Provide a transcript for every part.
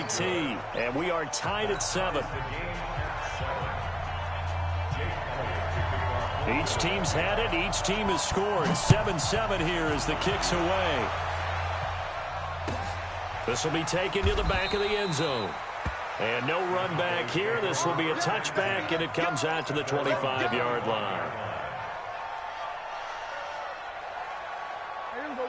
tee, and we are tied at 7. Each team's had it. Each team has scored. 7-7 here as the kick's away. This will be taken to the back of the end zone. And no run back here. This will be a touchback, and it comes out to the 25-yard line.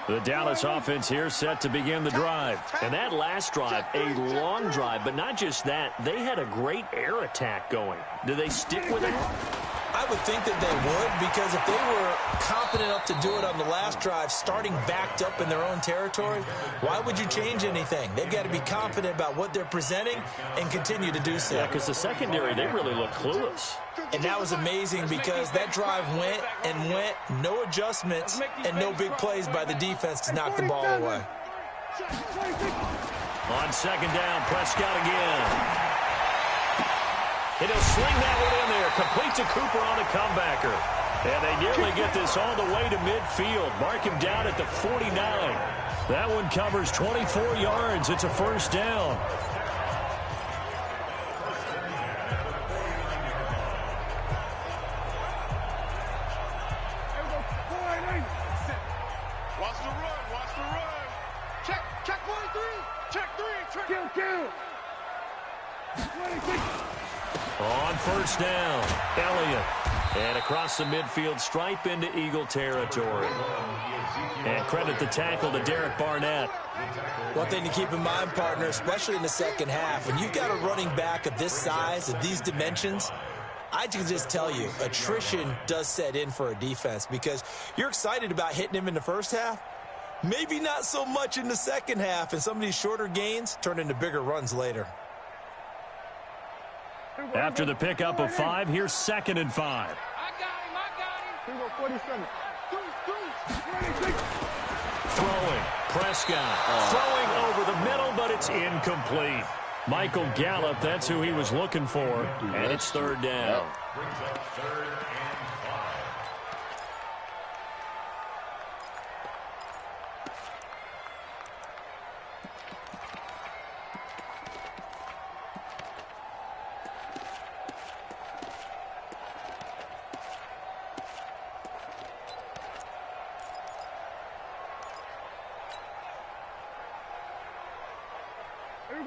The Dallas offense here set to begin the drive. And that last drive, a long drive, but not just that. They had a great air attack going. Do they stick with it? I would think that they would, because if they were confident enough to do it on the last drive, starting backed up in their own territory, why would you change anything? They've got to be confident about what they're presenting and continue to do so. Yeah, because the secondary, they really look clueless. And that was amazing because that drive went and went, no adjustments, and no big plays by the defense to knock the ball away. On second down, Prescott again. And he'll sling that one in there. Complete to Cooper on a comebacker. And they nearly get this all the way to midfield. Mark him down at the 49. That one covers 24 yards. It's a first down. Watch the run. Watch the run. Check 1-3. Check 3. Kill. 26. On first down, Elliott. And across the midfield stripe into Eagle territory. And credit the tackle to Derek Barnett. One thing to keep in mind, partner, especially in the second half, when you've got a running back of this size, of these dimensions, I can just tell you, attrition does set in for a defense because you're excited about hitting him in the first half. Maybe not so much in the second half, and some of these shorter gains turn into bigger runs later. After the pickup of 5, here's 2nd and 5. I got him. 47. Throwing. Prescott. Throwing over the middle, but it's incomplete. Michael Gallup, that's who he was looking for. And it's 3rd down.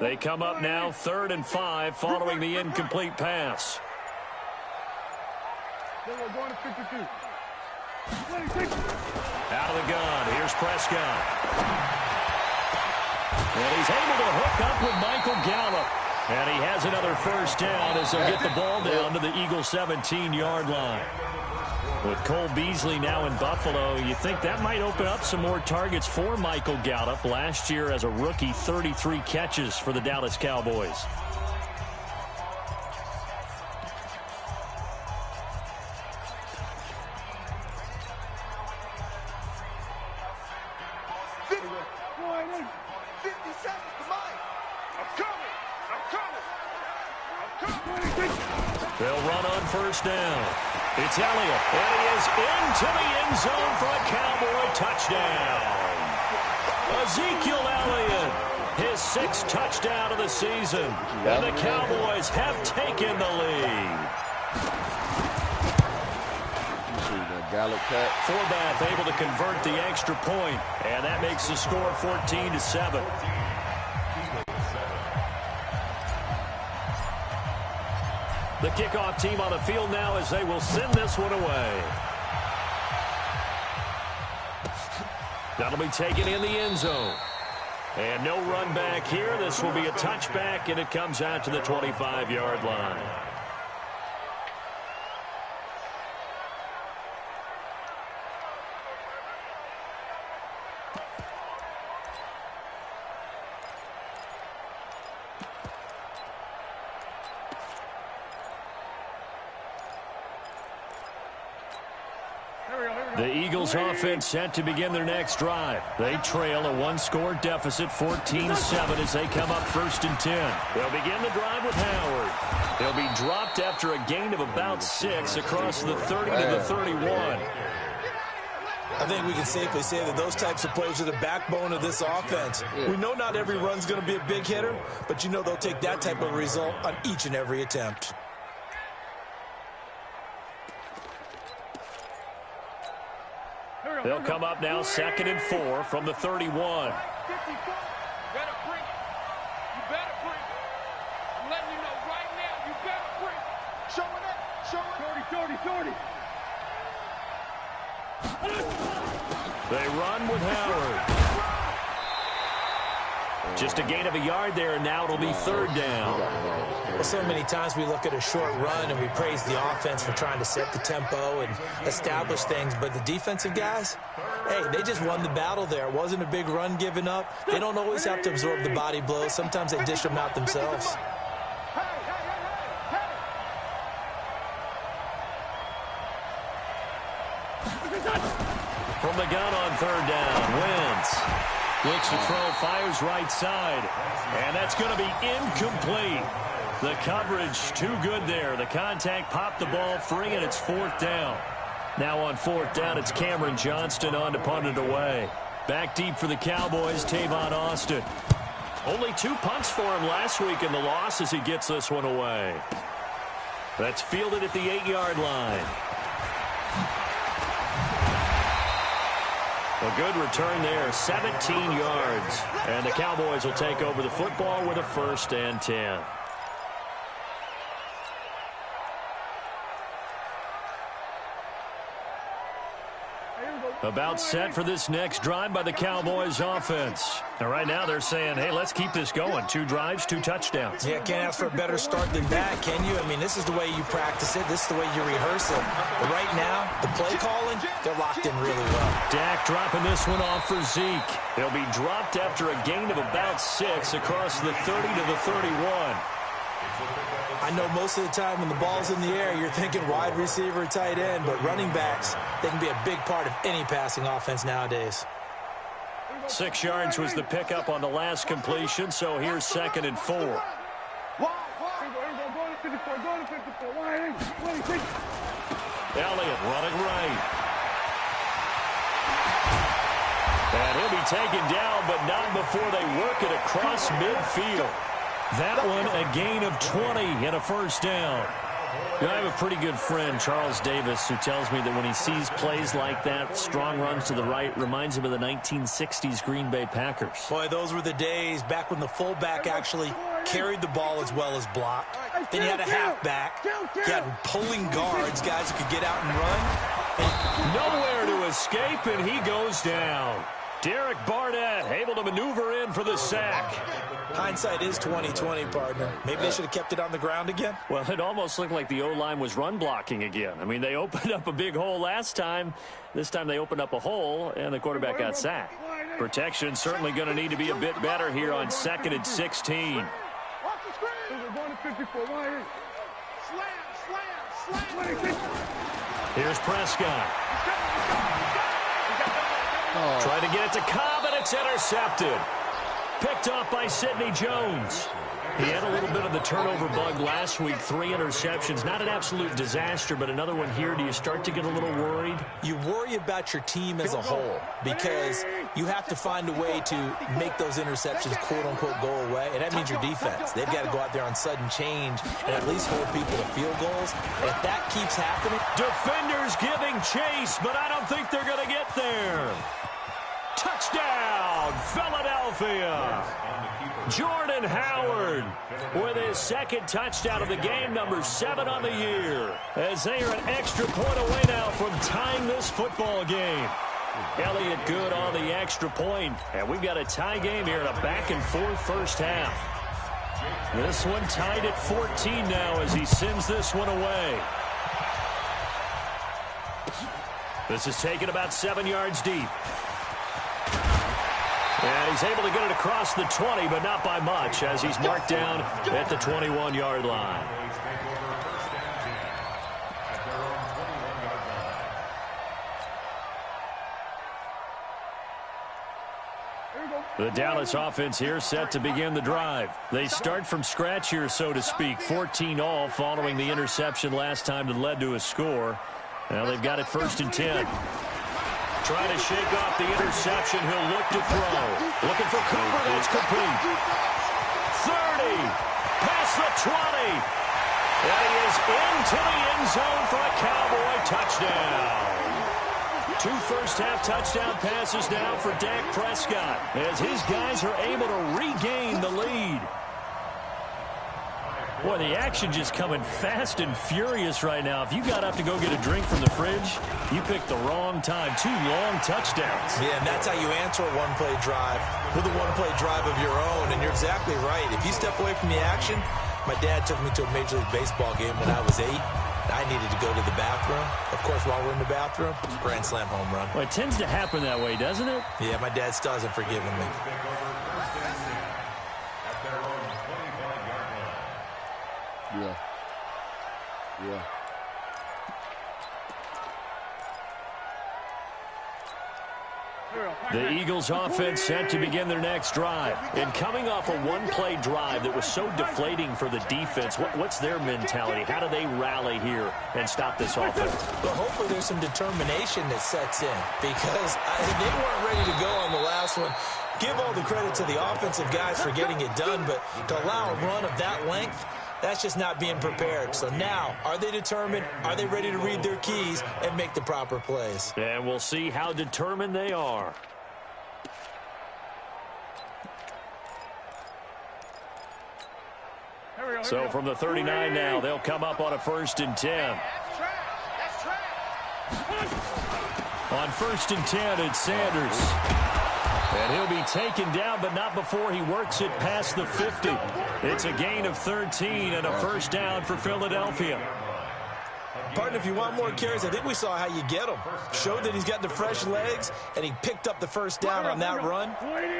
They come up now 3rd and 5 following the incomplete pass. Then we're going to 52. 26. Out of the gun. Here's Prescott. And he's able to hook up with Michael Gallup. And he has another first down as they'll get the ball down to the Eagles' 17-yard line. With Cole Beasley now in Buffalo, you think that might open up some more targets for Michael Gallup. Last year as a rookie, 33 catches for the Dallas Cowboys. They'll run on first down. It's Elliott, and he is into the end zone for a Cowboy touchdown. Ezekiel Elliott, his 6th touchdown of the season, and the Cowboys have taken the lead. Forbath able to convert the extra point, and that makes the score 14-7. The kickoff team on the field now as they will send this one away. That'll be taken in the end zone. And no run back here. This will be a touchback, and it comes out to the 25-yard line. The Eagles offense set to begin their next drive. They trail a 1-score deficit, 14-7, as they come up 1st and 10. They'll begin the drive with Howard. They'll be dropped after a gain of about 6 across the 30 to the 31. I think we can safely say that those types of plays are the backbone of this offense. We know not every run's going to be a big hitter, but you know they'll take that type of result on each and every attempt. They'll come up now 2nd and 4 from the 31. You better bring it. You better bring it. I'm letting you know right now, you better bring it. Show it up. Show it. 30. They run with Howard. Just a gain of a yard there, and now it'll be 3rd down. Well, so many times we look at a short run and we praise the offense for trying to set the tempo and establish things, but the defensive guys, hey, they just won the battle there. It wasn't a big run given up. They don't always have to absorb the body blows. Sometimes they dish them out themselves. From the gun on 3rd down, Wentz looks to throw, fires right side, and that's going to be incomplete. The coverage too good there. The contact popped the ball free, and it's 4th down. Now on 4th down, it's Cameron Johnston on to punt it away. Back deep for the Cowboys, Tavon Austin. Only 2 punts for him last week in the loss as he gets this one away. That's fielded at the 8-yard line. A good return there, 17 yards. And the Cowboys will take over the football with a 1st and 10. About set for this next drive by the Cowboys offense. And right now they're saying, hey, let's keep this going. 2 drives, 2 touchdowns. Yeah, can't ask for a better start than that, can you? I mean, this is the way you practice it. This is the way you rehearse it. But right now, the play calling, they're locked in really well. Dak dropping this one off for Zeke. He'll be dropped after a gain of about 6 across the 30 to the 31. I know most of the time when the ball's in the air, you're thinking wide receiver, tight end, but running backs, they can be a big part of any passing offense nowadays. 6 yards was the pickup on the last completion, so here's 2nd and 4. Elliott running right. And he'll be taken down, but not before they work it across midfield. That one a gain of 20 and a 1st down. I have a pretty good friend, Charles Davis, who tells me that when he sees plays like that, strong runs to the right, reminds him of the 1960s Green Bay Packers. Boy, those were the days back when the fullback actually carried the ball as well as blocked. Then you had a halfback. You had pulling guards, guys who could get out and run. And nowhere to escape, and he goes down. Derek Barnett able to maneuver in for the sack. Hindsight is 20/20, partner. Maybe they should have kept it on the ground again. Well, it almost looked like the O-line was run blocking again. I mean, they opened up a big hole last time. This time they opened up a hole, and the quarterback got sacked. Protection certainly going to need to be a bit better here on 2nd and 16. Here's Prescott. Trying to get it to Cobb, and it's intercepted. Picked off by Sidney Jones. He had a little bit of the turnover bug last week. 3 interceptions. Not an absolute disaster, but another one here. Do you start to get a little worried? You worry about your team as a whole because you have to find a way to make those interceptions, quote-unquote, go away, and that means your defense. They've got to go out there on sudden change and at least hold people to field goals. And if that keeps happening... Defenders giving chase, but I don't think they're going to get there. Touchdown, Philadelphia. Jordan Howard with his 2nd touchdown of the game, number 7 on the year, as they are an extra point away now from tying this football game. Elliott good on the extra point, and we've got a tie game here in a back-and-forth first half. This one tied at 14 now as he sends this one away. This is taken about 7 yards deep. And he's able to get it across the 20, but not by much, as he's marked down at the 21-yard line. The Dallas offense here set to begin the drive. They start from scratch here, so to speak. 14-all following the interception last time that led to a score. Now they've got it 1st and 10. Trying to shake off the interception. He'll look to throw. Looking for Cooper. That's complete. 30. Past the 20. And he is into the end zone for a Cowboy touchdown. 2 first-half touchdown passes now for Dak Prescott as his guys are able to regain the lead. Boy, the action just coming fast and furious right now. If you got up to go get a drink from the fridge, you picked the wrong time. 2 long touchdowns. Yeah, and that's how you answer a one-play drive with a one-play drive of your own. And you're exactly right. If you step away from the action, my dad took me to a Major League Baseball game when I was 8. I needed to go to the bathroom. Of course, while we're in the bathroom, grand slam home run. Well, it tends to happen that way, doesn't it? Yeah, my dad still hasn't forgiven me. Yeah. Yeah. The Eagles offense set to begin their next drive. And coming off a one-play drive that was so deflating for the defense, what's their mentality? How do they rally here and stop this offense? Well, hopefully there's some determination that sets in because they weren't ready to go on the last one. Give all the credit to the offensive guys for getting it done, but to allow a run of that length, that's just not being prepared. So now, are they determined? Are they ready to read their keys and make the proper plays? And we'll see how determined they are. So from the 39 now, they'll come up on a 1st and 10. On 1st and 10, it's Sanders. And he'll be taken down, but not before he works it past the 50. It's a gain of 13 and a 1st down for Philadelphia. Partner, if you want more carries, I think we saw how you get him. Showed that he's got the fresh legs, and he picked up the 1st down on that run.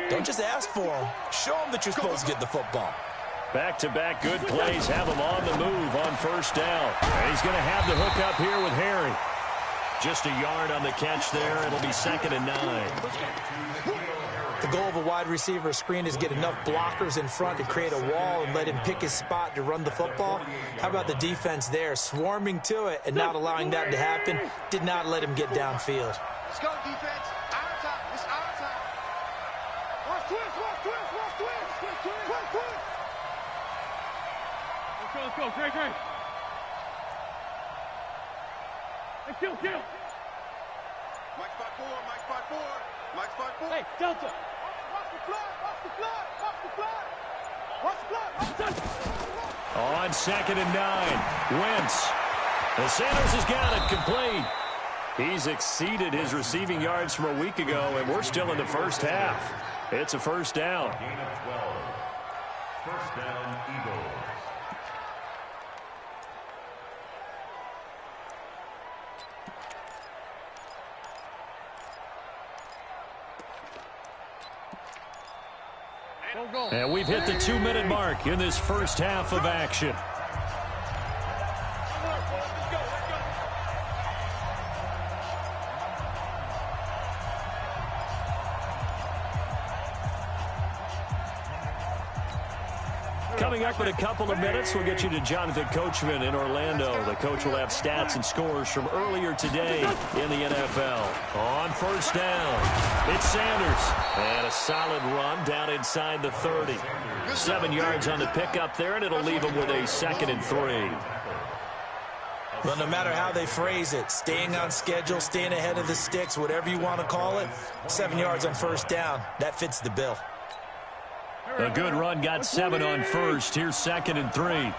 Don't just ask for him. Show him that you're supposed to get the football. Back-to-back good plays have him on the move on 1st down. And he's going to have the hook up here with Harry. Just a yard on the catch there. It'll be 2nd and 9. The goal of a wide receiver screen is get enough blockers in front to create a wall and let him pick his spot to run the football. How about the defense there, swarming to it and not allowing that to happen? Did not let him get downfield. Let's go, defense. Our time. It's our time. Watch twist, watch twist, watch twist. Twist, twist. Let's go. Great. Hey, kill. Mike spot 4. Mike spot 4. Hey, Delta. Watch the blood. On 2nd and 9, Wentz. And Sanders has got it complete. He's exceeded his receiving yards from a week ago, and we're still in the 1st half. It's a 1st down. Gain of 12. 1st down, Eagles. And we've hit the 2-minute mark in this 1st half of action. Coming up in a couple of minutes, we'll get you to Jonathan Coachman in Orlando. The coach will have stats and scores from earlier today in the NFL. On 1st down, it's Sanders. And a solid run down inside the 30. 7 yards on the pickup there, and it'll leave him with a 2nd and 3. Well, no matter how they phrase it, staying on schedule, staying ahead of the sticks, whatever you want to call it, 7 yards on 1st down, that fits the bill. A good run, got 7 on 1st. Here's 2nd and 3.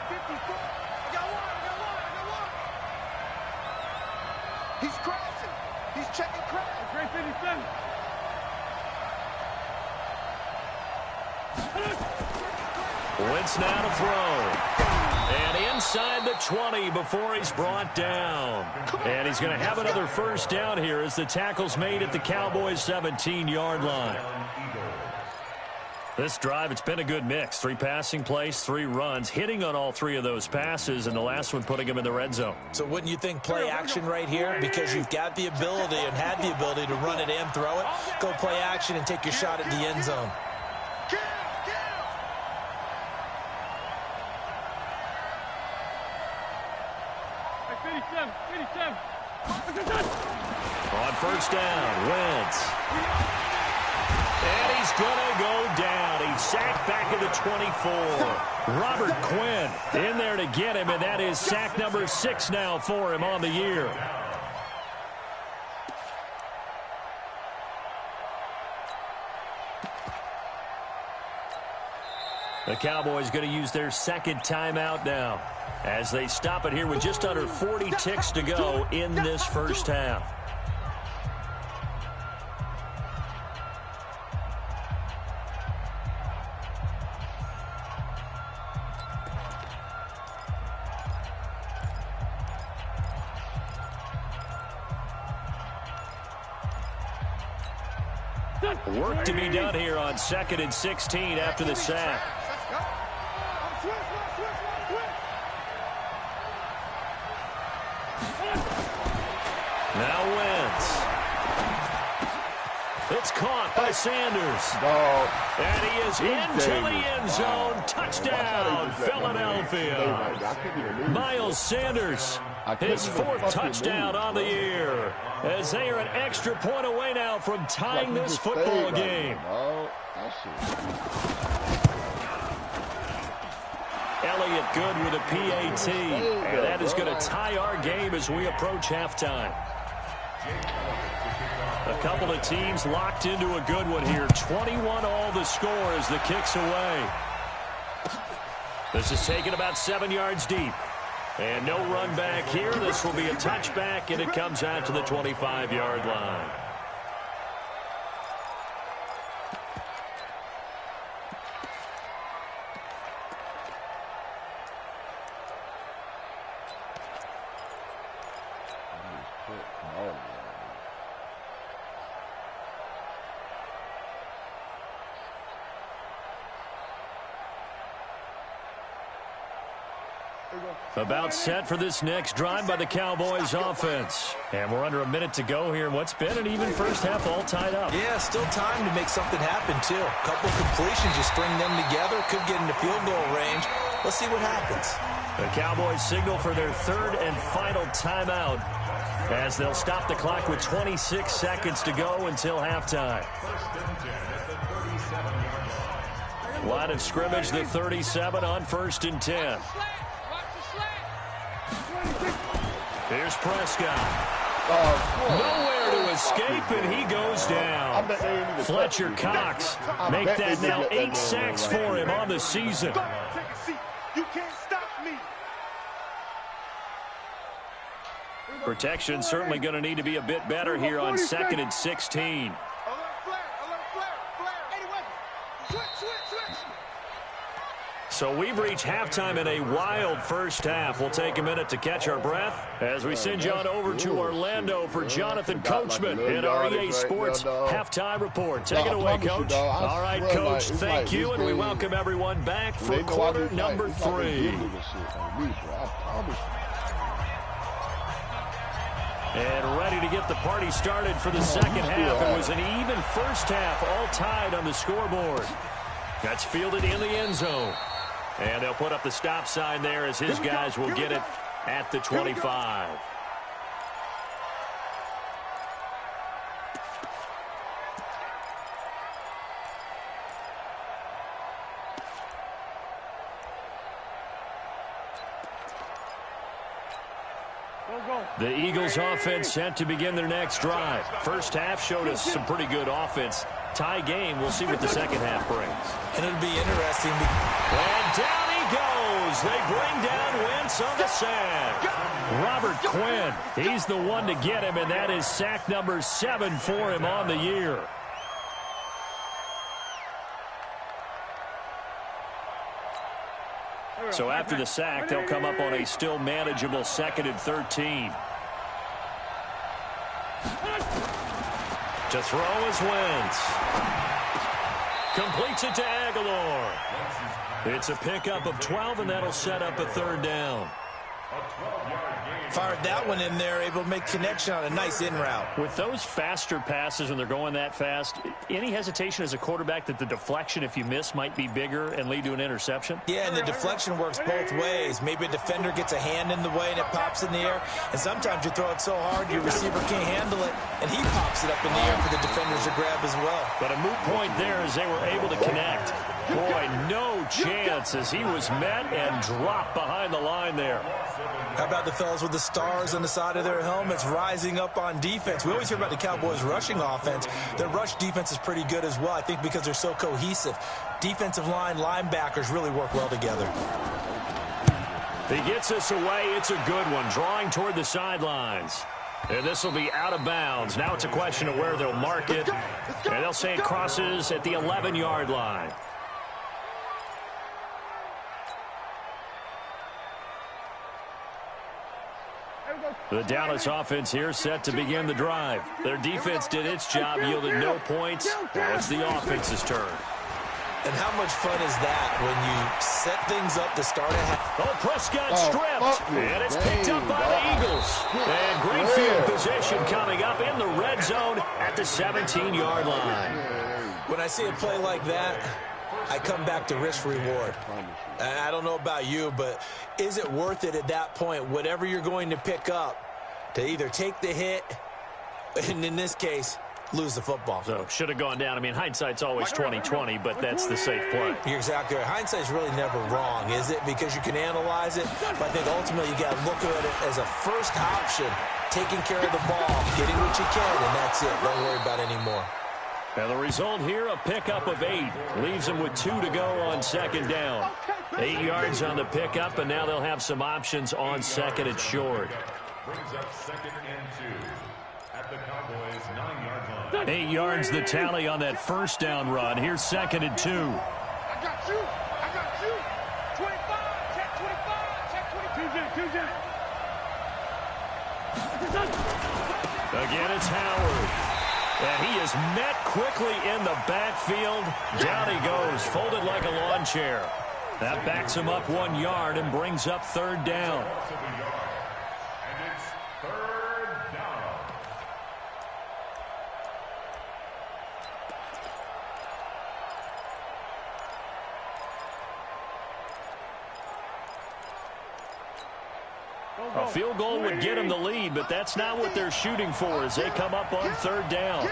He's crossing. He's checking crash. Great 57. Wentz now to throw. And inside the 20 before he's brought down. And he's going to have another 1st down here as the tackle's made at the Cowboys' 17-yard line. This drive, it's been a good mix. 3 passing plays, 3 runs, hitting on all 3 of those passes, and the last one putting him in the red zone. So wouldn't you think play action right here? Because you've got the ability and had the ability to run it and throw it. Go play action and take your shot at the end zone. On first down, Wentz. And he's going to go down. He's sacked back at the 24. Robert Quinn in there to get him, and that is sack number 6 now for him on the year. The Cowboys going to use their second timeout now as they stop it here with just under 40 ticks to go in this first half. Work to be done here on 2nd and 16 after the sack. Now Wentz. It's caught by Sanders. And he is into the end zone. Touchdown, Philadelphia. Miles Sanders, his 4th touchdown on the year, as they are an extra point away now from tying this football game. Elliott good with a PAT, and that is going to tie our game as we approach halftime. A couple of teams locked into a good one here. 21 all the score as the kick's away. This is taken about 7 yards deep. And no run back here. This will be a touchback, and it comes out to the 25-yard line. About set for this next drive by the Cowboys offense. And we're under a minute to go here. What's been an even first half all tied up. Yeah, still time to make something happen, too. A couple completions, you string them together, could get into field goal range. Let's see what happens. The Cowboys signal for their 3rd and final timeout as they'll stop the clock with 26 seconds to go until halftime. Line of scrimmage, the 37 on 1st and 10. Here's Prescott. Nowhere to escape, and he goes down. Fletcher Cox make that now 8 sacks for him on the season. Take a seat. You can't stop me. Protection certainly going to need to be a bit better here on 2nd and 16. So we've reached halftime in a wild first half. We'll take a minute to catch our breath as we send you on over to Orlando for Jonathan Coachman in our EA Sports halftime report. Take it away, Coach. All right, Coach, thank you, and we welcome everyone back for quarter number 3. And ready to get the party started for the second half. It was an even first half, all tied on the scoreboard. That's fielded in the end zone. And they'll put up the stop sign there as his guys will get it at the 25. The Eagles offense set to begin their next drive. First half showed us some pretty good offense. Tie game. We'll see what the second half brings. And it'll be interesting. And down he goes. They bring down Wentz on the sack. Robert Quinn, he's the one to get him, and that is sack number 7 for him on the year. So after the sack, they'll come up on a still manageable 2nd and 13. To throw is Wentz. Completes it to Aguilar. It's a pickup of 12, and that'll set up a 3rd down. Fired that one in there, able to make connection on a nice in route. With those faster passes when they're going that fast, any hesitation as a quarterback that the deflection, if you miss, might be bigger and lead to an interception? Yeah, and the deflection works both ways. Maybe a defender gets a hand in the way and it pops in the air. And sometimes you throw it so hard your receiver can't handle it, and he pops it up in the air for the defenders to grab as well. But a moot point there as they were able to connect. Boy, no chance as he was met and dropped behind the line there. How about the fellas with the stars on the side of their helmets rising up on defense? We always hear about the Cowboys' rushing offense. Their rush defense is pretty good as well, I think, because they're so cohesive. Defensive line, linebackers really work well together. He gets this away. It's a good one, drawing toward the sidelines. And this will be out of bounds. Now it's a question of where they'll mark it. And they'll say it crosses at the 11-yard line. The Dallas offense here set to begin the drive. Their defense did its job, yielded no points. Now it's the offense's turn. And how much fun is that when you set things up to start a half? Oh, Prescott stripped. And it's picked up by the Eagles. And great field position coming up in the red zone at the 17-yard line. When I see a play like that, I come back to risk reward. I don't know about you, but is it worth it at that point, whatever you're going to pick up, to either take the hit, and in this case, lose the football? So should have gone down. I mean, hindsight's always 20/20, but that's the safe play. You're exactly right. Hindsight's really never wrong, is it? Because you can analyze it, but I think ultimately you got to look at it as a first option, taking care of the ball, getting what you can, and that's it. Don't worry about any more. And the result here, a pickup of 8. Leaves them with 2 to go on second down. 8 yards on the pickup, and now they'll have some options on second and short. Brings up 2nd and 2 at the Cowboys' 9-yard line. 8 yards the tally on that first down run. Here's 2nd and 2. I got you. I got you. 25. Check 25. Check 22. Again, it's Howard. And he is met quickly in the backfield. Down he goes, folded like a lawn chair. That backs him up 1 yard and brings up 3rd down. And it's 3rd down. A field goal would get him the lead, but that's not what they're shooting for as they come up on 3rd down.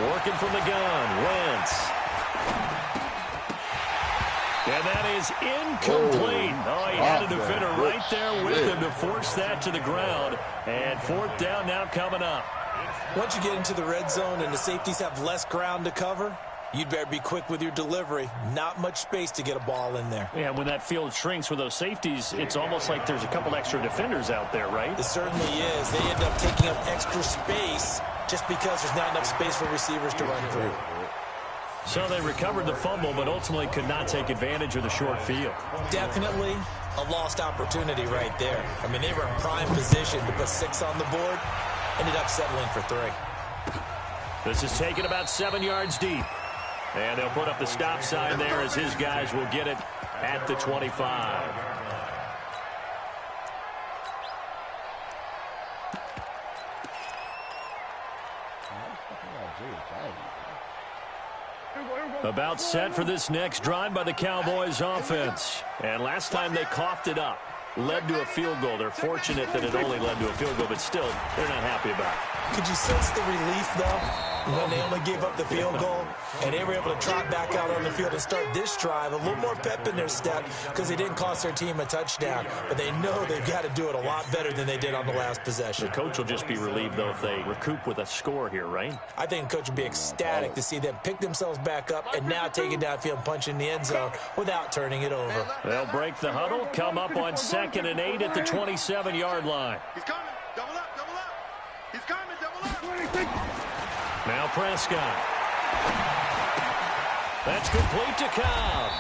Working from the gun, Wentz. And that is incomplete. Oh, he had a defender right there with him to force that to the ground. And 4th down now coming up. Once you get into the red zone and the safeties have less ground to cover, you'd better be quick with your delivery. Not much space to get a ball in there. Yeah, when that field shrinks with those safeties, it's almost like there's a couple extra defenders out there, right? It certainly is. They end up taking up extra space just because there's not enough space for receivers to run through. So they recovered the fumble, but ultimately could not take advantage of the short field. Definitely a lost opportunity right there. I mean, they were in prime position to put 6 on the board. Ended up settling for 3. This is taken about 7 yards deep. And they'll put up the stop sign there as his guys will get it at the 25. About set for this next drive by the Cowboys offense. And last time they coughed it up. Led to a field goal. They're fortunate that it only led to a field goal, but still, they're not happy about it. Could you sense the relief, though, when they only gave up the field goal and they were able to trot back out on the field and start this drive? A little more pep in their step because they didn't cost their team a touchdown, but they know they've got to do it a lot better than they did on the last possession. The coach will just be relieved, though, if they recoup with a score here, right? I think the coach would be ecstatic to see them pick themselves back up and now take it downfield and punch in the end zone without turning it over. They'll break the huddle, come up on 2nd and 8 at the 27-yard line. He's coming. Double up. Double up. He's coming. Double up. Now Prescott. That's complete to Cobb.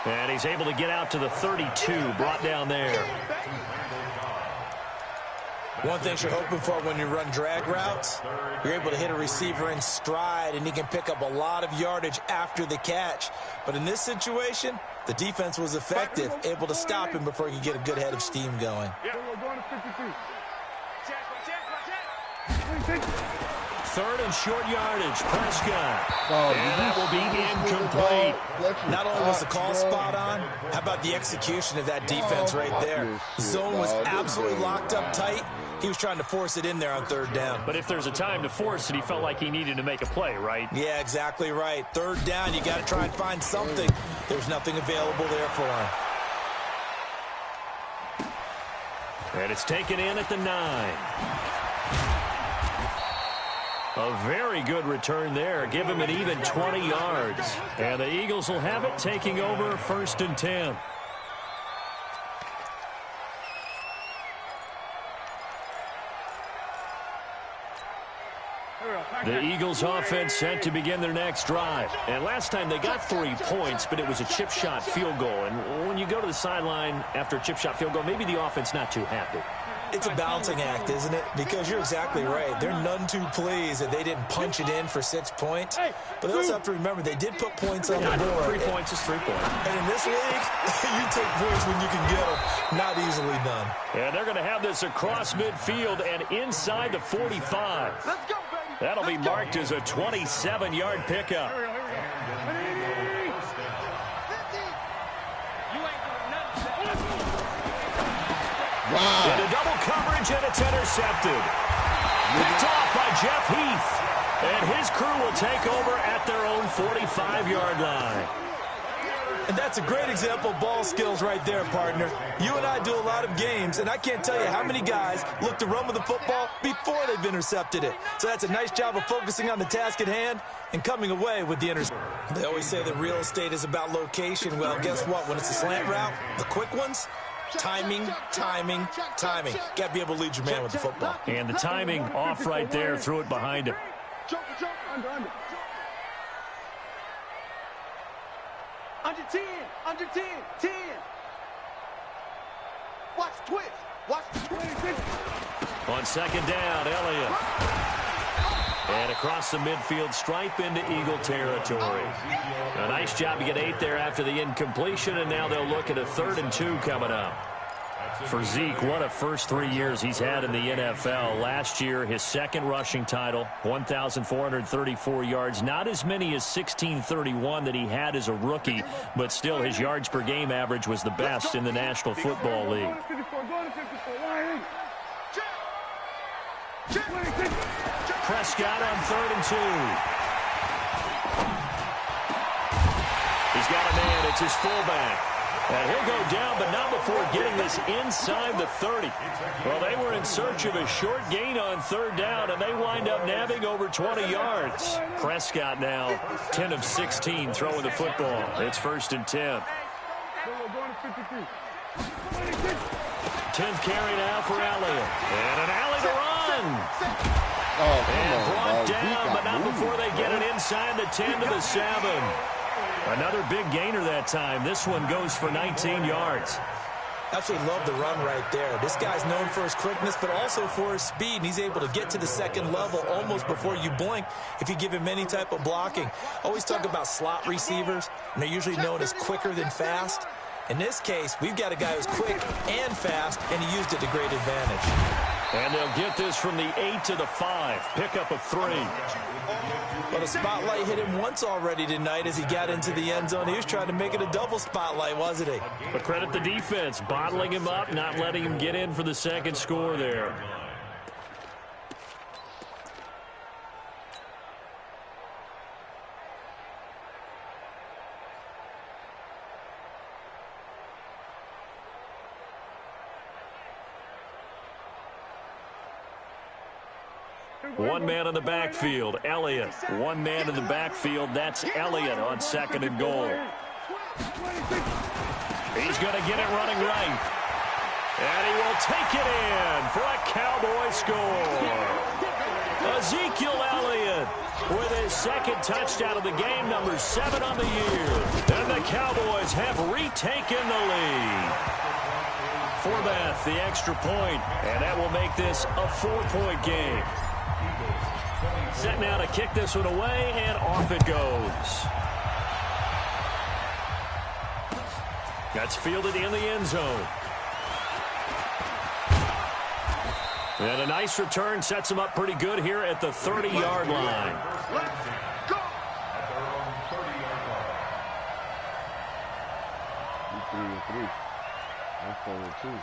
And he's able to get out to the 32, brought down there. One thing you're hoping for when you run drag routes, you're able to hit a receiver in stride, and he can pick up a lot of yardage after the catch. But in this situation, the defense was effective, able to stop him before he could get a good head of steam going. Third and short yardage, Prescott. And that will be incomplete. Not only was the call spot on, how about the execution of that defense right there? Zone was absolutely locked up tight. He was trying to force it in there on third down. But if there's a time to force it, he felt like he needed to make a play, right? Yeah, exactly right. Third down, you got to try and find something. There's nothing available there for him. And it's taken in at the 9. A very good return there. Give him an even 20 yards. And the Eagles will have it, taking over 1st and 10. The Eagles offense set to begin their next drive. And last time they got 3 points, but it was a chip shot field goal. And when you go to the sideline after a chip shot field goal, maybe the offense not too happy. It's a balancing act, isn't it? Because you're exactly right. They're none too pleased that they didn't punch it in for 6 points. But they also have to remember they did put points on the board. 3 points is 3 points. And in this league, you take points when you can get them. Not easily done. And they're going to have this across midfield and inside the 45. Let's go, baby. That'll be marked as a 27-yard pickup. Wow. Into double coverage, and it's intercepted. Picked off by Jeff Heath. And his crew will take over at their own 45-yard line. And that's a great example of ball skills right there, partner. You and I do a lot of games, and I can't tell you how many guys look to run with the football before they've intercepted it. So that's a nice job of focusing on the task at hand and coming away with the interception. They always say that real estate is about location. Well, guess what? When it's a slant route, the quick ones, timing, timing, timing. Got to be able to lead your man with the football. And the timing off right there, threw it behind him. Under 10, under 10, 10. Watch twist. Watch the twist. On second down, Elliott. And across the midfield stripe into Eagle territory. A nice job to get 8 there after the incompletion, and now they'll look at a 3rd and 2 coming up. For Zeke, what a first 3 years he's had in the NFL. Last year, his 2nd rushing title, 1,434 yards. Not as many as 1,631 that he had as a rookie, but still his yards per game average was the best in the National Football League. Prescott on 3rd and 2. He's got a man. It's his fullback. And he'll go down, but not before getting this inside the 30. Well, they were in search of a short gain on 3rd down, and they wind up nabbing over 20 yards. Prescott now 10 of 16 throwing the football. It's 1st and 10. 10th carry now for Elliott. And an alley to run. And brought down, but not before they get it inside the 10 to the 7. Another big gainer that time. This one goes for 19 yards. Absolutely love the run right there. This guy's known for his quickness, but also for his speed, and he's able to get to the 2nd level almost before you blink if you give him any type of blocking. Always talk about slot receivers, and they're usually known as quicker than fast. In this case, we've got a guy who's quick and fast, and he used it to great advantage. And they'll get this from the 8 to the 5. Pickup of 3. Well, the spotlight hit him once already tonight as he got into the end zone. He was trying to make it a double spotlight, wasn't he? But credit the defense, bottling him up, not letting him get in for the 2nd score there. One man in the backfield, Elliott. One man in the backfield, that's Elliott on 2nd and goal. He's going to get it running right. And he will take it in for a Cowboy score. Ezekiel Elliott with his 2nd touchdown of the game, number 7 on the year. And the Cowboys have retaken the lead. Forbath, the extra point, and that will make this a 4-point game. Set now to kick this one away, and off it goes. That's fielded in the end zone. And a nice return sets him up pretty good here at the 30-yard line. Go! 3-3. I'm 4-2.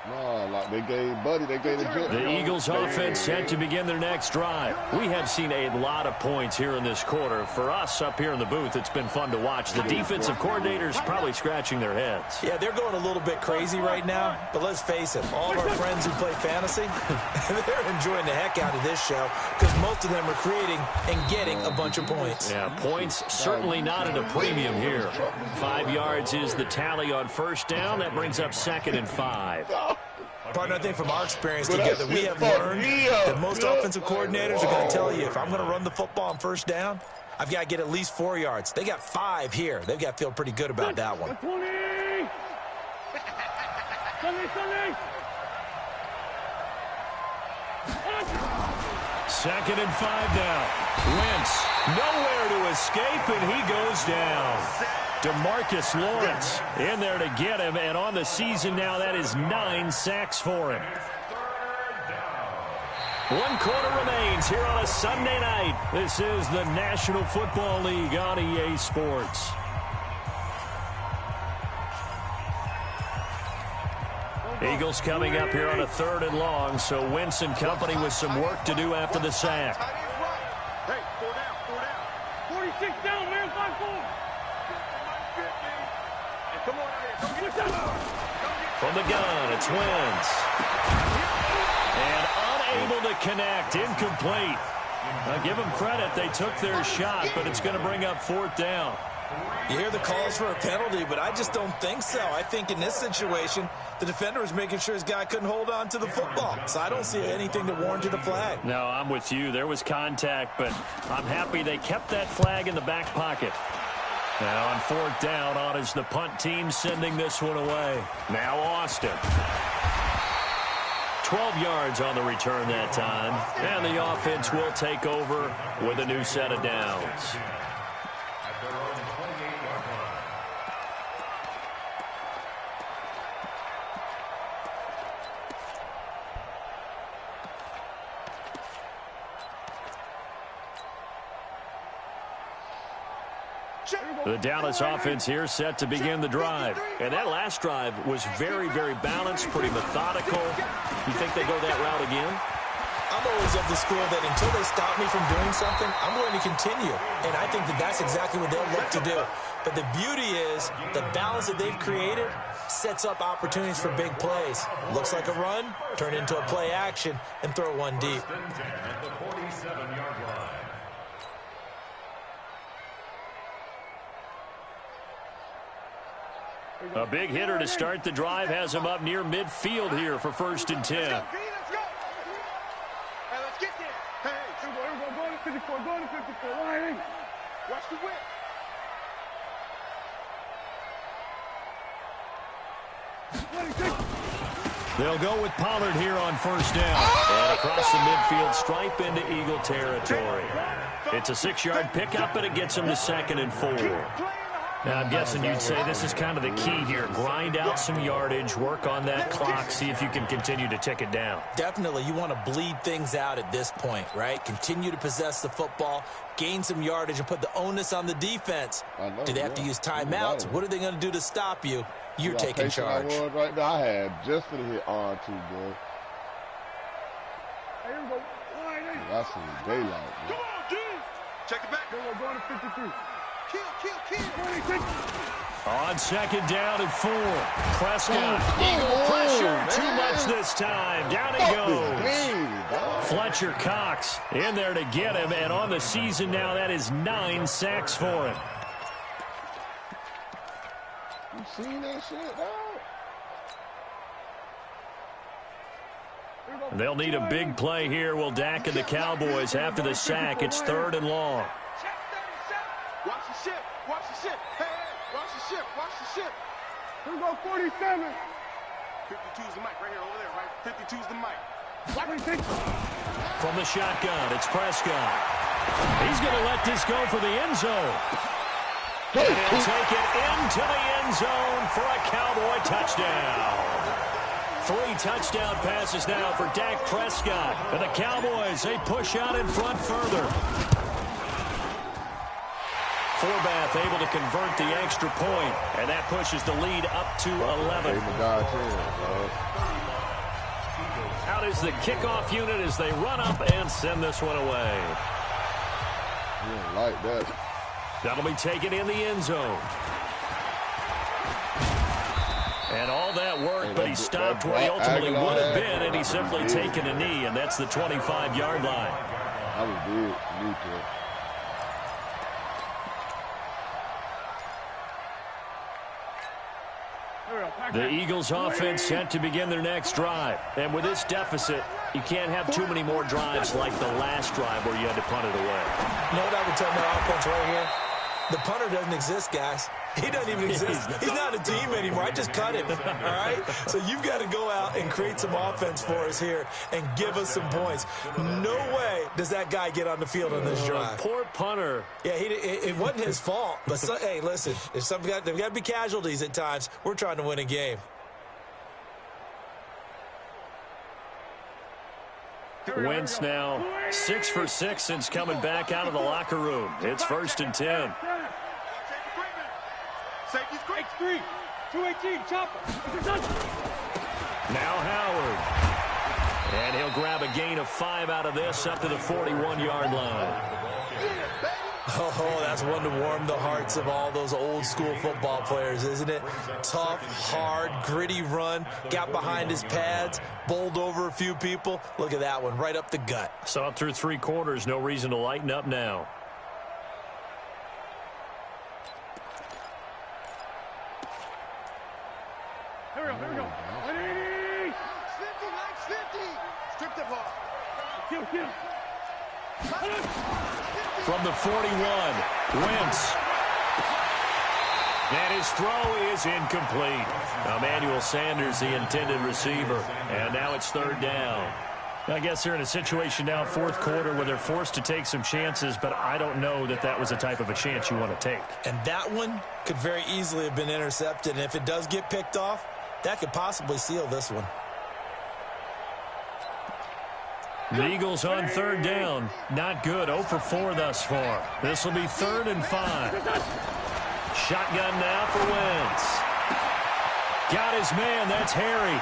No, like they gave Buddy, they gave the Eagles offense set to begin their next drive. We have seen a lot of points here in this quarter. For us up here in the booth, it's been fun to watch. The defensive coordinators probably scratching their heads. Yeah, they're going a little bit crazy right now, but let's face it, all of our friends who play fantasy, they're enjoying the heck out of this show because most of them are creating and getting a bunch of points. Yeah, points certainly not at a premium here. 5 yards is the tally on first down. That brings up 2nd and 5. Partner, I think from our experience together, we have learned that most offensive coordinators are going to tell you, if I'm going to run the football on first down, I've got to get at least 4 yards. They got 5 here. They've got to feel pretty good about that one. 2nd and 5 now. Wentz nowhere to escape, and he goes down. DeMarcus Lawrence in there to get him, and on the season now, that is 9 sacks for him. 1 quarter remains here on a Sunday night. This is the National Football League on EA Sports. Eagles coming up here on a 3rd and long, so Wentz and company with some work to do after the sack. Hey, 4 down. 46 down, man, 5-4. Come on out here. From the gun, it's Wentz. And unable to connect, incomplete. Now give them credit, they took their shot, but it's going to bring up 4th down. You hear the calls for a penalty, but I just don't think so. I think in this situation, the defender was making sure his guy couldn't hold on to the football. So I don't see anything to warrant a flag. No, I'm with you. There was contact, but I'm happy they kept that flag in the back pocket. Now on 4th down, on is the punt team sending this one away. Now Austin. 12 yards on the return that time. And the offense will take over with a new set of downs. The Dallas offense here set to begin the drive. And that last drive was very, very balanced, pretty methodical. You think they go that route again? I'm always of the school that until they stop me from doing something, I'm going to continue. And I think that that's exactly what they'll look to do. But the beauty is the balance that they've created sets up opportunities for big plays. Looks like a run, turn into a play action, and throw one deep. At the 47-yard line. A big hitter to start the drive has him up near midfield here for 1st and 10. Let's go. Hey, let's get there. Hey, here we go. Go to 54. Go to 54. Line. Watch the whip. They'll go with Pollard here on 1st down. And across the midfield stripe into Eagle territory. It's a 6-yard pickup, and it gets him to 2nd and 4. Now, I'm guessing you'd say this is kind of the key here. Grind out some yardage, work on that clock, see if you can continue to tick it down. Definitely, you want to bleed things out at this point, right? Continue to possess the football, gain some yardage, and put the onus on the defense. Do they have to use timeouts? What are they going to do to stop you? You're taking charge. I was right there. I had just for the hit on too, boy. Here we go. That's some daylight, man. Come on, dude. Check it back. We're going to 53. Kill. On 2nd down and 4. Prescott. Eagle pressure. Too much this time. Down he goes. Fletcher Cox in there to get him. And on the season now, that is 9 sacks for him. You seen that shit, dog? They'll need a big play here. Will Dak and the Cowboys after the sack. It's 3rd and long. Watch the ship. Watch the ship. Hey, watch the ship. Watch the ship. Here we go, 47. 52's the mic right here, over there, right? 52's the mic. From the shotgun, it's Prescott. He's going to let this go for the end zone. And he'll take it into the end zone for a Cowboy touchdown. 3 touchdown passes now for Dak Prescott. And the Cowboys, they push out in front further. Forbath able to convert the extra point, and that pushes the lead up to 11. Out is the kickoff unit as they run up and send this one away. You don't like that. That'll be taken in the end zone. And all that work, but he stopped where he ultimately would have been, and he's simply taken a knee, and that's the 25-yard line. That was big. Knee to it. The Eagles offense set to begin their next drive. And with this deficit, you can't have too many more drives like the last drive where you had to punt it away. You know what I would tell my offense right here? The punter doesn't exist, guys. He doesn't even exist. He's not a team anymore. I just cut him, all right? So you've got to go out and create some offense for us here and give us some points. No way does that guy get on the field on this drive. Poor punter. Yeah, it wasn't his fault. But, hey, listen, there's got to be casualties at times. We're trying to win a game. Wentz now 6 for 6 since coming back out of the locker room. It's 1st and 10. Safety's quick. 3. 218. Chopper. Now Howard. And he'll grab a gain of 5 out of this up to the 41-yard line. Oh, that's one to warm the hearts of all those old-school football players, isn't it? Tough, hard, gritty run, got behind his pads, bowled over a few people. Look at that one, right up the gut. Saw it through 3 quarters, no reason to lighten up now. Here we go, here we go. 180! 50, 50! Strip the ball. Kill. From the 41, Wentz. And his throw is incomplete. Emmanuel Sanders, the intended receiver. And now it's 3rd down. I guess they're in a situation now, 4th quarter, where they're forced to take some chances, but I don't know that that was the type of a chance you want to take. And that one could very easily have been intercepted. And if it does get picked off, that could possibly seal this one. The Eagles on 3rd down. Not good. 0 for 4 thus far. This will be 3rd and 5. Shotgun now for Wentz. Got his man. That's Harry.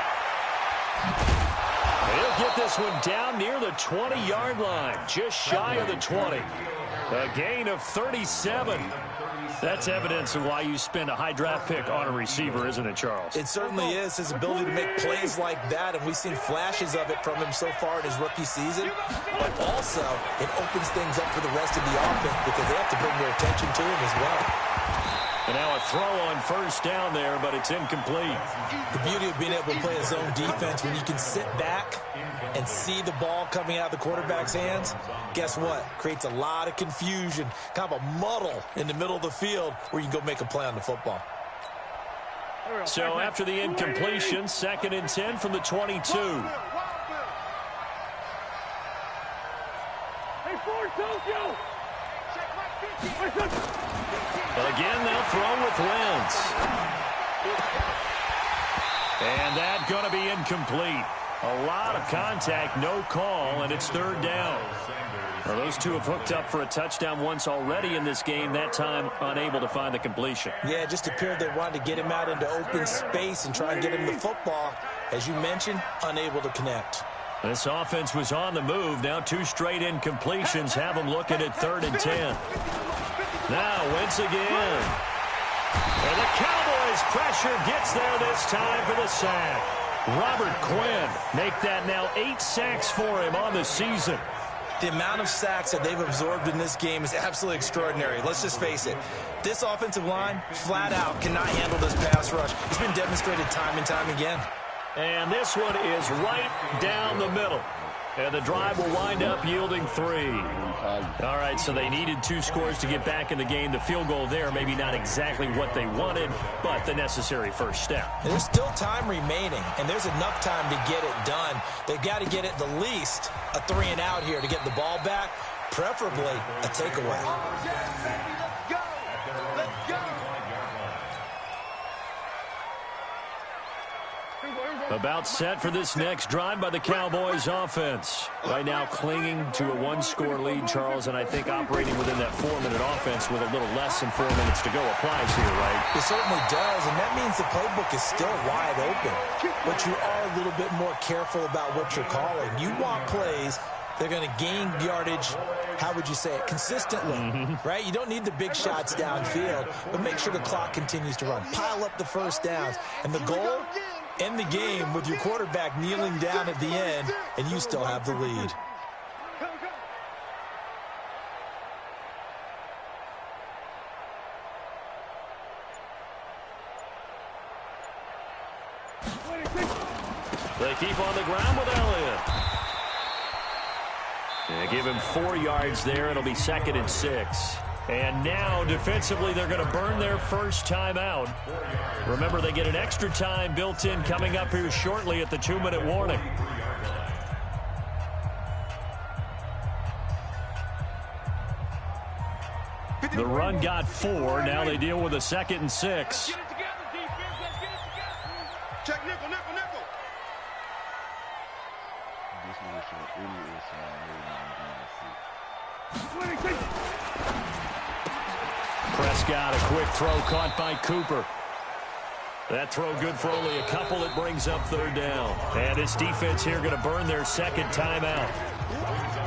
He'll get this one down near the 20-yard line. Just shy of the 20. A gain of 37. That's evidence of why you spend a high draft pick on a receiver, isn't it, Charles? It certainly is. His ability to make plays like that, and we've seen flashes of it from him so far in his rookie season. But also, it opens things up for the rest of the offense because they have to bring their attention to him as well. And now a throw on 1st down there, but it's incomplete. The beauty of being able to play a zone defense, when you can sit back and see the ball coming out of the quarterback's hands, guess what? Creates a lot of confusion, kind of a muddle in the middle of the field where you can go make a play on the football. So after the incompletion, 2nd and 10 from the 22. Hey, Ford, Tokyo! But again, they'll throw with Wentz. And that's going to be incomplete. A lot of contact, no call, and it's 3rd down. Well, those two have hooked up for a touchdown once already in this game, that time unable to find the completion. Yeah, it just appeared they wanted to get him out into open space and try and get him the football. As you mentioned, unable to connect. This offense was on the move. Now 2 straight incompletions have them looking at 3rd and 10. Now Wentz again. And the Cowboys' pressure gets there this time for the sack. Robert Quinn make that now 8 sacks for him on the season. The amount of sacks that they've absorbed in this game is absolutely extraordinary. Let's just face it. This offensive line, flat out, cannot handle this pass rush. It's been demonstrated time and time again. And this one is right down the middle. And the drive will wind up yielding 3. All right, so they needed 2 scores to get back in the game. The field goal there, maybe not exactly what they wanted, but the necessary first step. And there's still time remaining, and there's enough time to get it done. They've got to get at the least a 3-and-out here to get the ball back, preferably a takeaway. About set for this next drive by the Cowboys offense. Right now clinging to a 1-score lead, Charles, and I think operating within that 4-minute offense with a little less than 4 minutes to go applies here, right? It certainly does, and that means the playbook is still wide open. But you are a little bit more careful about what you're calling. You want plays they're going to gain yardage, how would you say it, consistently, right? You don't need the big shots downfield, but make sure the clock continues to run. Pile up the first downs. And the goal, end the game with your quarterback kneeling down at the end, and you still have the lead. They keep on the ground with Elliott. They give him 4 yards there. It'll be 2nd and 6. And now, defensively, they're going to burn their first timeout. Remember, they get an extra time built in coming up here shortly at the 2-minute warning. The run got 4. Now they deal with a 2nd and 6. Check nickel, nickel, nickel. Prescott, a quick throw caught by Cooper. That throw good for only a couple. It brings up 3rd down. And this defense here going to burn their 2nd timeout.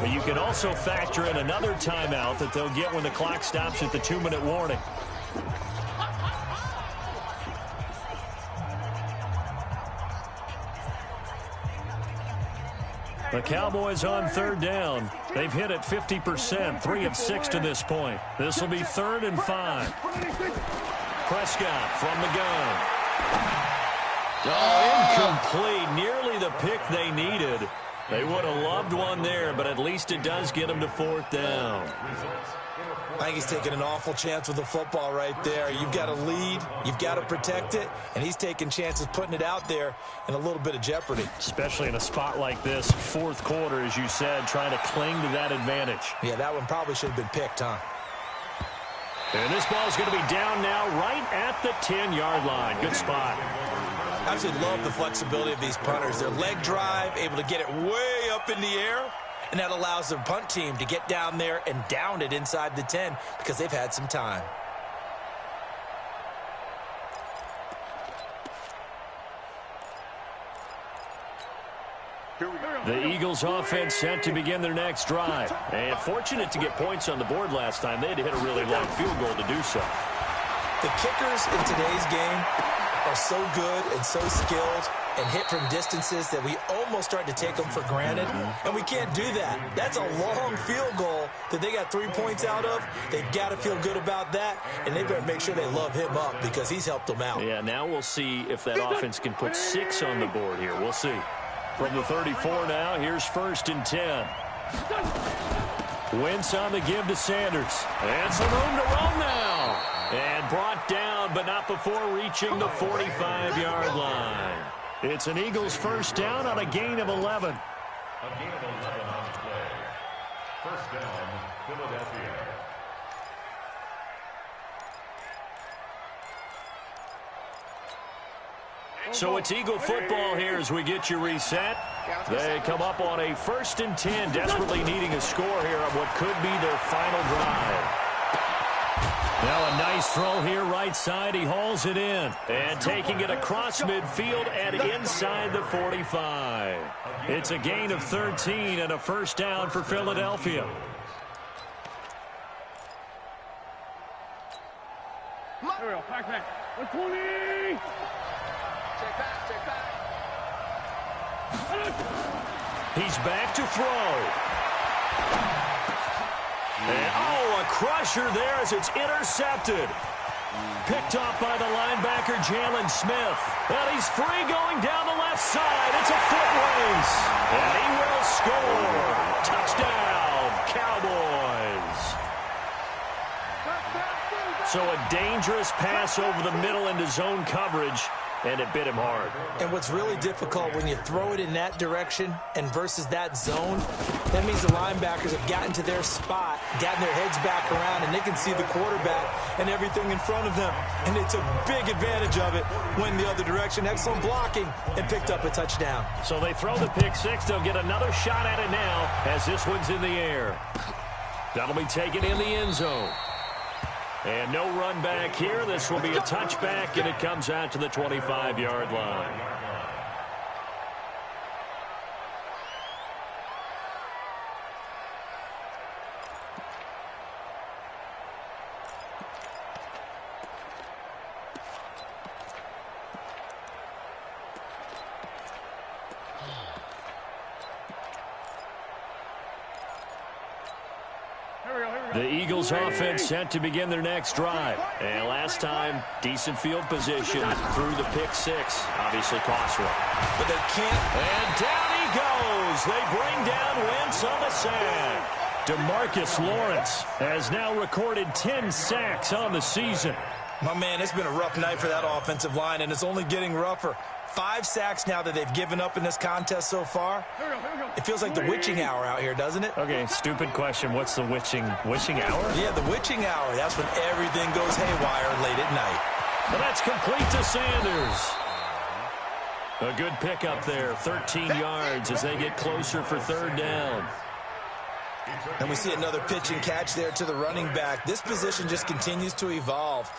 But you can also factor in another timeout that they'll get when the clock stops at the 2-minute warning. The Cowboys on 3rd down. They've hit it 50%, 3 of 6 to this point. This will be 3rd and 5. Prescott from the gun. Oh, incomplete. Nearly the pick they needed. They would have loved one there, but at least it does get them to 4th down. I think he's taking an awful chance with the football right there. You've got to lead, you've got to protect it, and he's taking chances putting it out there in a little bit of jeopardy. Especially in a spot like this, 4th quarter, as you said, trying to cling to that advantage. Yeah, that one probably should have been picked, huh? And this ball is going to be down now right at the 10-yard line. Good spot. I absolutely love the flexibility of these punters. Their leg drive, able to get it way up in the air, and that allows their punt team to get down there and down it inside the 10 because they've had some time. The Eagles offense set to begin their next drive. And fortunate to get points on the board last time. They had to hit a really long field goal to do so. The kickers in today's game are so good and so skilled and hit from distances that we almost start to take them for granted, and we can't do that. That's a long field goal that they got 3 points out of. They've got to feel good about that, and they better make sure they love him up because he's helped them out. Yeah, now we'll see if that offense can put 6 on the board here. We'll see. From the 34 now, here's 1st and 10. Wentz on the give to Sanders. And some room to run now. And brought down, but not before reaching the 45-yard line. It's an Eagles 1st down on a gain of 11. A gain of 11 on the play. 1st down, Philadelphia. So it's Eagle football here as we get you reset. They come up on a 1st and 10, desperately needing a score here on what could be their final drive. Now a nice throw here right side. He hauls it in. And taking it across midfield and inside the 45. It's a gain of 13 and a 1st down for Philadelphia. Here we go. Back. 120. Check back. He's back to throw. And, a crusher there as it's intercepted. Picked off by the linebacker, Jalen Smith. And he's free going down the left side. It's a foot race. And he will score. Touchdown, Cowboys. So a dangerous pass over the middle into zone coverage, and it bit him hard. And what's really difficult when you throw it in that direction and versus that zone, that means the linebackers have gotten to their spot, gotten their heads back around, and they can see the quarterback and everything in front of them. And they took big advantage of it, went the other direction, excellent blocking, and picked up a touchdown. So they throw the pick six. They'll get another shot at it now as this one's in the air. That'll be taken in the end zone. And no run back here. This will be a touchback, and it comes out to the 25-yard line. The Eagles offense set to begin their next drive. And last time, decent field position through the pick six. Obviously cost one. But they can't. And down he goes. They bring down Wentz on the sack. DeMarcus Lawrence has now recorded 10 sacks on the season. My man, it's been a rough night for that offensive line, and it's only getting rougher. 5 sacks now that they've given up in this contest so far. It feels like the witching hour out here, doesn't it? Okay, stupid question. What's the witching hour? Yeah, the witching hour. That's when everything goes haywire late at night. Well, that's complete to Sanders. A good pickup there, 13 yards as they get closer for third down. And we see another pitch and catch there to the running back. This position just continues to evolve.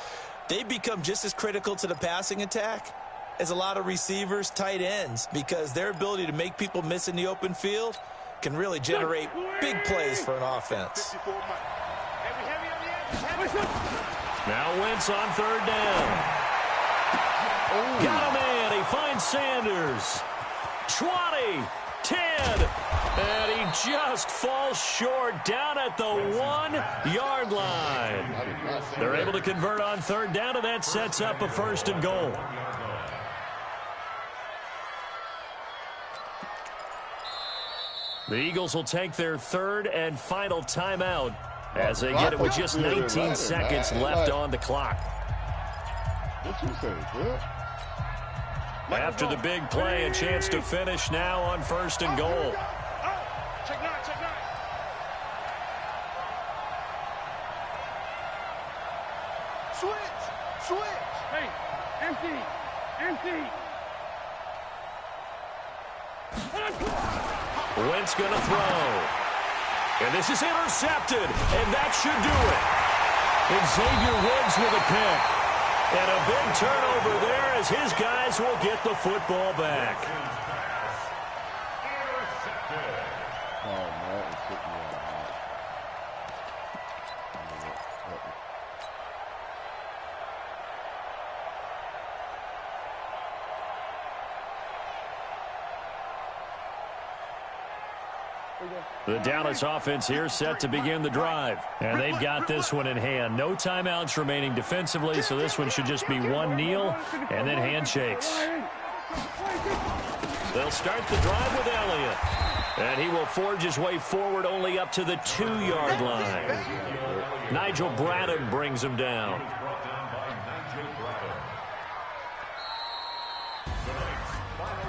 They become just as critical to the passing attack as a lot of receivers, tight ends, because their ability to make people miss in the open field can really generate big plays for an offense. Now Wentz on third down. Got a man. He finds Sanders. 20, 10, and he just falls short down at the 1-yard line. They're able to convert on third down, and that sets up a first and goal. The Eagles will take their third and final timeout as they get it with just 19 seconds left on the clock. After the big play, a chance to finish now on first and goal. Check nine. Switch. Hey, empty. Wentz going to throw. And this is intercepted, and that should do it. Xavier Woods with a pick. And a big turnover there as his guys will get the football back. The Dallas offense here set to begin the drive. And they've got this one in hand. No timeouts remaining defensively, so this one should just be one kneel and then handshakes. They'll start the drive with Elliott. And he will forge his way forward only up to the 2-yard line. Nigel Bradham brings him down.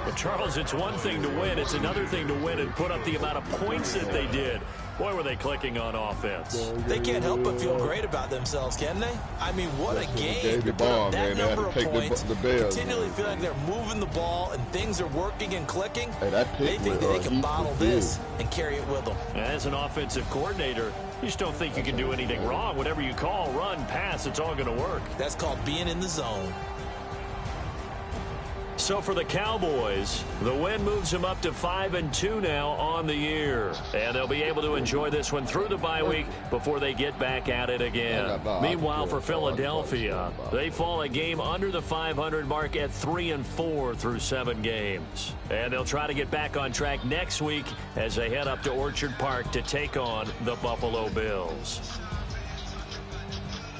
But Charles, it's one thing to win. It's another thing to win and put up the amount of points that they did. Boy, were they clicking on offense. They can't help but feel great about themselves, can they? I mean, what a game to put up that number of points, continually feeling like they're moving the ball and things are working and clicking. They think that they can bottle this and carry it with them. As an offensive coordinator, you just don't think you can do anything wrong. Whatever you call, run, pass, it's all going to work. That's called being in the zone. So for the Cowboys, the win moves them up to 5-2 now on the year. And they'll be able to enjoy this one through the bye week before they get back at it again. Meanwhile, for Philadelphia, they fall a game under the 500 mark at 3-4 through 7 games. And they'll try to get back on track next week as they head up to Orchard Park to take on the Buffalo Bills.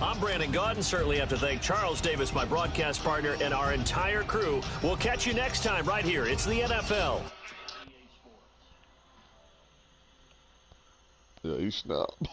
I'm Brandon Gaudin. Certainly have to thank Charles Davis, my broadcast partner, and our entire crew. We'll catch you next time right here. It's the NFL. Yeah, he snapped.